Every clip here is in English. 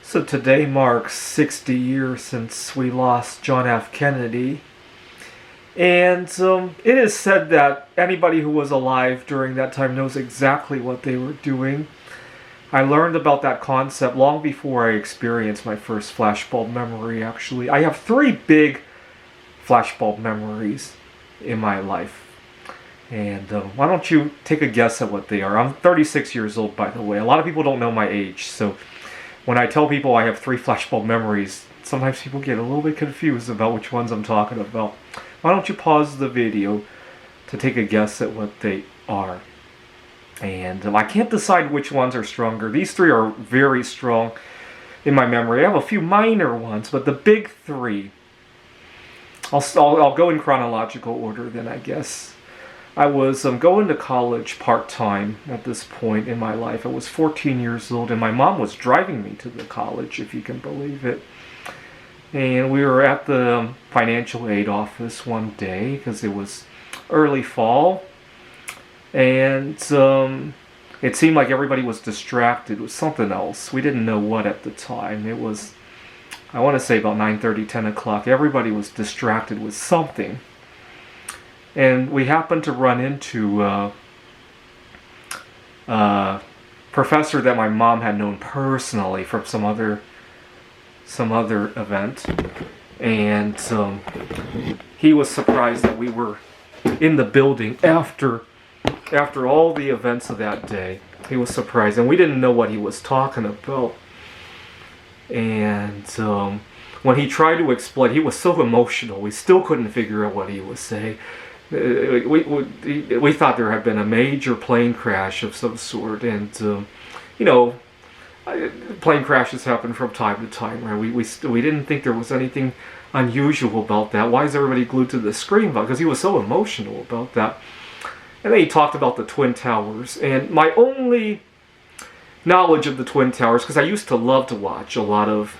So today marks 60 years since we lost John F. Kennedy. And it is said that anybody who was alive during that time knows exactly what they were doing. I learned about that concept long before I experienced my first flashbulb memory, actually. I have 3 big flashbulb memories in my life. And why don't you take a guess at what they are? I'm 36 years old, by the way. A lot of people don't know my age, so when I tell people I have 3 flashbulb memories, sometimes people get a little bit confused about which ones I'm talking about. Why don't you pause the video to take a guess at what they are? And I can't decide which ones are stronger. These 3 are very strong in my memory. I have a few minor ones, but the big 3, I'll go in chronological order then, I guess. I was going to college part-time at this point in my life. I was 14 years old, and my mom was driving me to the college, if you can believe it. And we were at the financial aid office one day, because it was early fall. And it seemed like everybody was distracted with something else. We didn't know what at the time. It was, I want to say about 9:30, 10 o'clock. Everybody was distracted with something. And we happened to run into a professor that my mom had known personally from some other event. And he was surprised that we were in the building after all the events of that day. He was surprised, and we didn't know what he was talking about. And when he tried to explain, he was so emotional, we still couldn't figure out what he was saying. We thought there had been a major plane crash of some sort, and plane crashes happen from time to time, right? We didn't think there was anything unusual about that. Why is everybody glued to the screen? Because he was so emotional about that. And then he talked about the Twin Towers, and my only knowledge of the Twin Towers, because I used to love to watch a lot of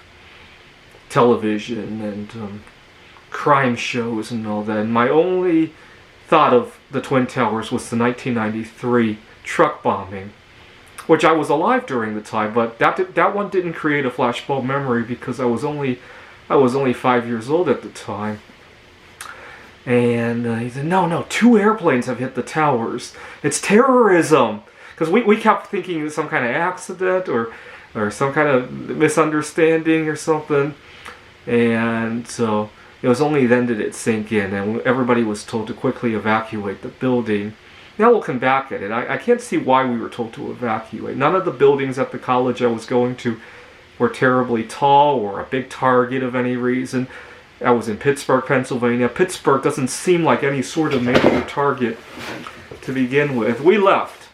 television and crime shows and all that, and my only thought of the Twin Towers was the 1993 truck bombing, which I was alive during the time, but that one didn't create a flashbulb memory because I was only 5 years old at the time. And he said, no, 2 airplanes have hit the towers. It's terrorism. Because we kept thinking it was some kind of accident or some kind of misunderstanding or something. And so it was only then did it sink in, and everybody was told to quickly evacuate the building. Now looking back at it, I can't see why we were told to evacuate. None of the buildings at the college I was going to were terribly tall or a big target of any reason. I was in Pittsburgh, Pennsylvania. Pittsburgh doesn't seem like any sort of major target to begin with. We left.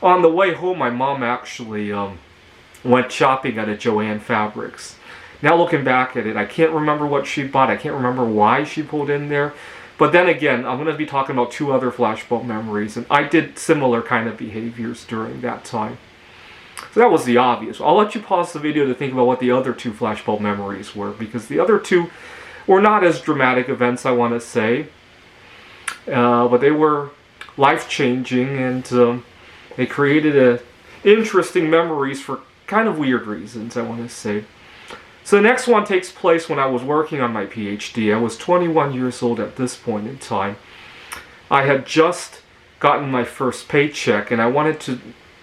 On the way home, my mom actually went shopping at a Joann Fabrics. Now looking back at it, I can't remember what she bought. I can't remember why she pulled in there. But then again, I'm going to be talking about 2 other flashbulb memories, and I did similar kind of behaviors during that time. So that was the obvious. I'll let you pause the video to think about what the other 2 flashbulb memories were, because the other 2 were not as dramatic events, I want to say. But they were life-changing, and they created interesting memories for kind of weird reasons, I want to say. So the next one takes place when I was working on my PhD. I was 21 years old at this point in time. I had just gotten my first paycheck, and I wanted to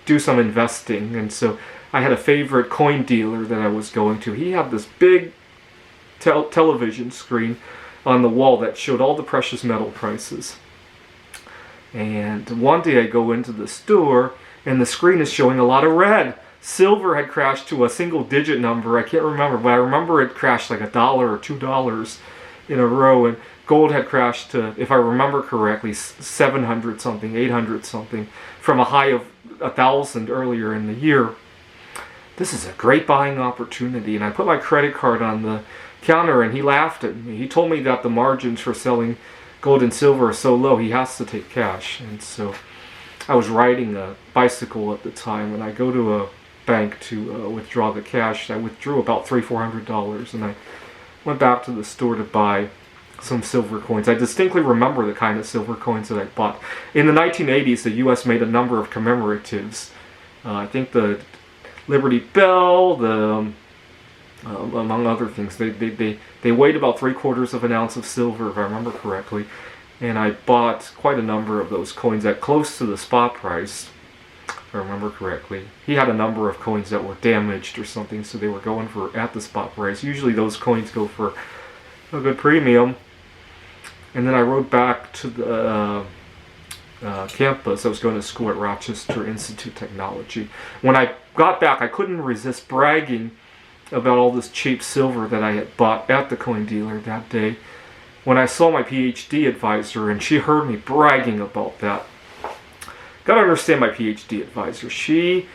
do some investing. And so I had a favorite coin dealer that I was going to. He had this big television screen on the wall that showed all the precious metal prices. And one day I go into the store, and the screen is showing a lot of red. Silver had crashed to a single-digit number. I can't remember, but I remember it crashed like $1 or $2 in a row. And gold had crashed to, if I remember correctly, 700 something, 800 something, from a high of 1,000 earlier in the year. This is a great buying opportunity. And I put my credit card on the counter, and he laughed at me. He told me that the margins for selling gold and silver are so low, he has to take cash. And so I was riding a bicycle at the time, and I go to a bank to withdraw the cash. I withdrew about $300-400, and I went back to the store to buy some silver coins. I distinctly remember the kind of silver coins that I bought. In the 1980s, the U.S. made a number of commemoratives. I think the Liberty Bell, the among other things. They weighed about 3/4 of an ounce of silver, if I remember correctly. And I bought quite a number of those coins at close to the spot price, if I remember correctly. He had a number of coins that were damaged or something, so they were going for at the spot price. Usually those coins go for a good premium. And then I rode back to the campus. I was going to school at Rochester Institute of Technology. When I got back, I couldn't resist bragging about all this cheap silver that I had bought at the coin dealer that day. When I saw my PhD advisor and she heard me bragging about that. Gotta understand my PhD advisor. She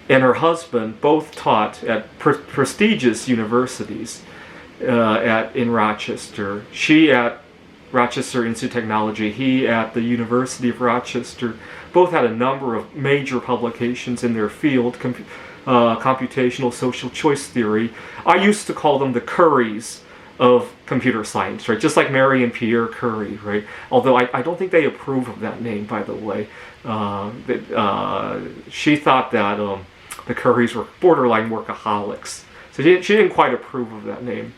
and her husband both taught at prestigious universities in Rochester. She at Rochester Institute of Technology, he at the University of Rochester. Both had a number of major publications in their field, computational social choice theory. I used to call them the Currys of computer science, right? Just like Mary and Pierre Curie, right? Although I don't think they approve of that name, by the way. She thought that the Curies were borderline workaholics. So she didn't quite approve of that name.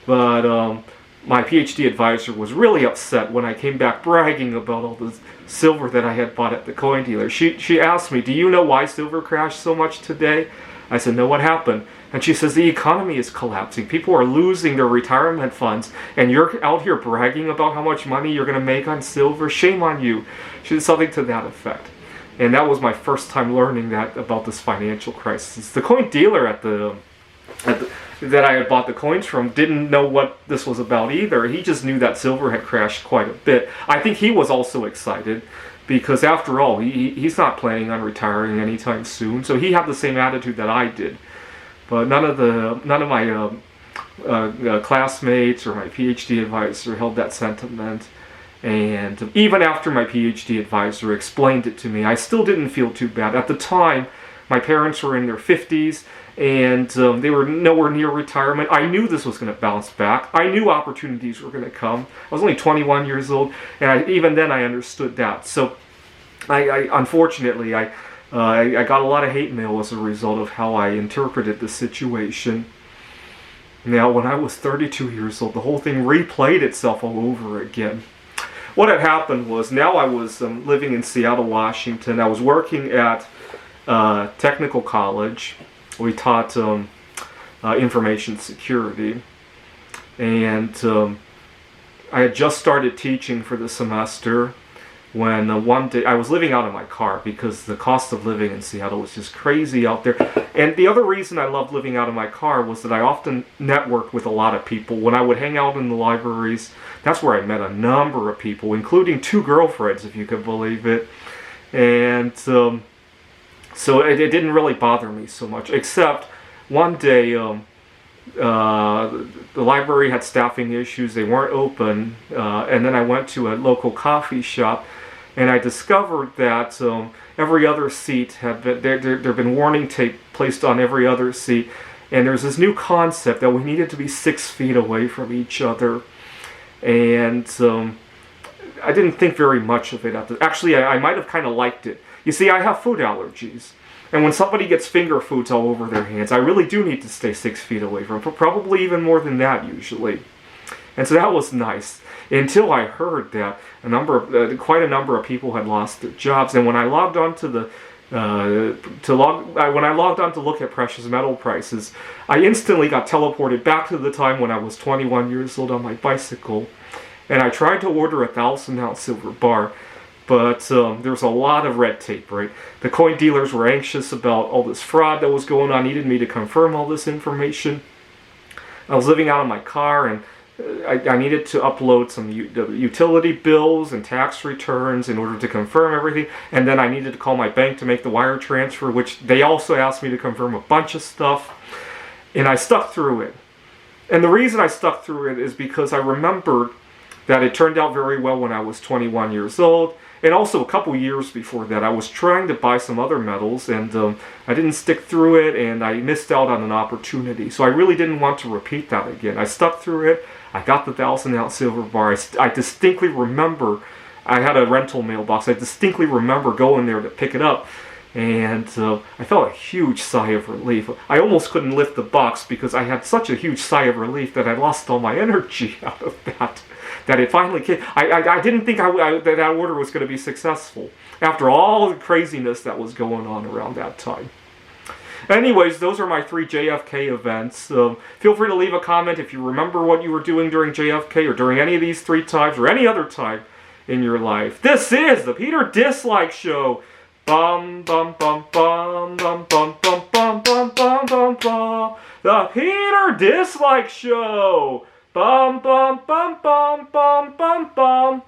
But my PhD advisor was really upset when I came back bragging about all the silver that I had bought at the coin dealer. She asked me, "Do you know why silver crashed so much today?" I said, "No, what happened?" And she says, "The economy is collapsing. People are losing their retirement funds, and you're out here bragging about how much money you're going to make on silver. Shame on you." She did something to that effect. And that was my first time learning that about this financial crisis. The coin dealer that I had bought the coins from didn't know what this was about either. He just knew that silver had crashed quite a bit. I think he was also excited because, after all, he's not planning on retiring anytime soon. So he had the same attitude that I did. But none of my classmates or my PhD advisor held that sentiment. And even after my PhD advisor explained it to me, I still didn't feel too bad. At the time, my parents were in their 50s, and they were nowhere near retirement. I knew this was going to bounce back. I knew opportunities were going to come. I was only 21 years old, and even then I understood that. So, unfortunately, I got a lot of hate mail as a result of how I interpreted the situation. Now, when I was 32 years old, the whole thing replayed itself all over again. What had happened was, now I was living in Seattle, Washington. I was working at technical college. We taught information security. And I had just started teaching for the semester when one day I was living out of my car because the cost of living in Seattle was just crazy out there. And the other reason I loved living out of my car was that I often networked with a lot of people. When I would hang out in the libraries, that's where I met a number of people, including 2 girlfriends, if you can believe it. And so it didn't really bother me so much, except one day the library had staffing issues. They weren't open. And then I went to a local coffee shop, and I discovered that every other seat had been, there had been warning tape placed on every other seat. And there's this new concept that we needed to be 6 feet away from each other. And I didn't think very much of it. Actually, I might have kind of liked it. You see, I have food allergies. And when somebody gets finger foods all over their hands, I really do need to stay 6 feet away from them. Probably even more than that, usually. And so that was nice. Until I heard that quite a number of people had lost their jobs. And when I logged on to when I logged on to look at precious metal prices, I instantly got teleported back to the time when I was 21 years old on my bicycle. And I tried to order a 1,000-ounce silver bar, but there was a lot of red tape, right? The coin dealers were anxious about all this fraud that was going on, needed me to confirm all this information. I was living out of my car, and I needed to upload some utility bills and tax returns in order to confirm everything. And then I needed to call my bank to make the wire transfer, which they also asked me to confirm a bunch of stuff. And I stuck through it. And the reason I stuck through it is because I remembered that it turned out very well when I was 21 years old. And also a couple years before that, I was trying to buy some other metals, and I didn't stick through it, and I missed out on an opportunity. So I really didn't want to repeat that again. I stuck through it. I got the 1,000-ounce silver bar. I distinctly remember, I had a rental mailbox. I distinctly remember going there to pick it up. And I felt a huge sigh of relief. I almost couldn't lift the box because I had such a huge sigh of relief that I lost all my energy out of that. That it finally came. I didn't think that order was going to be successful after all the craziness that was going on around that time. Anyways, those are my 3 JFK events. Feel free to leave a comment if you remember what you were doing during JFK or during any of these 3 times or any other time in your life. This is the Peter Dislike Show. Bum bum bum bum bum bum bum bum bum bum bum bum. The Peter Dislike Show. Bum bum bum bum bum bum bum.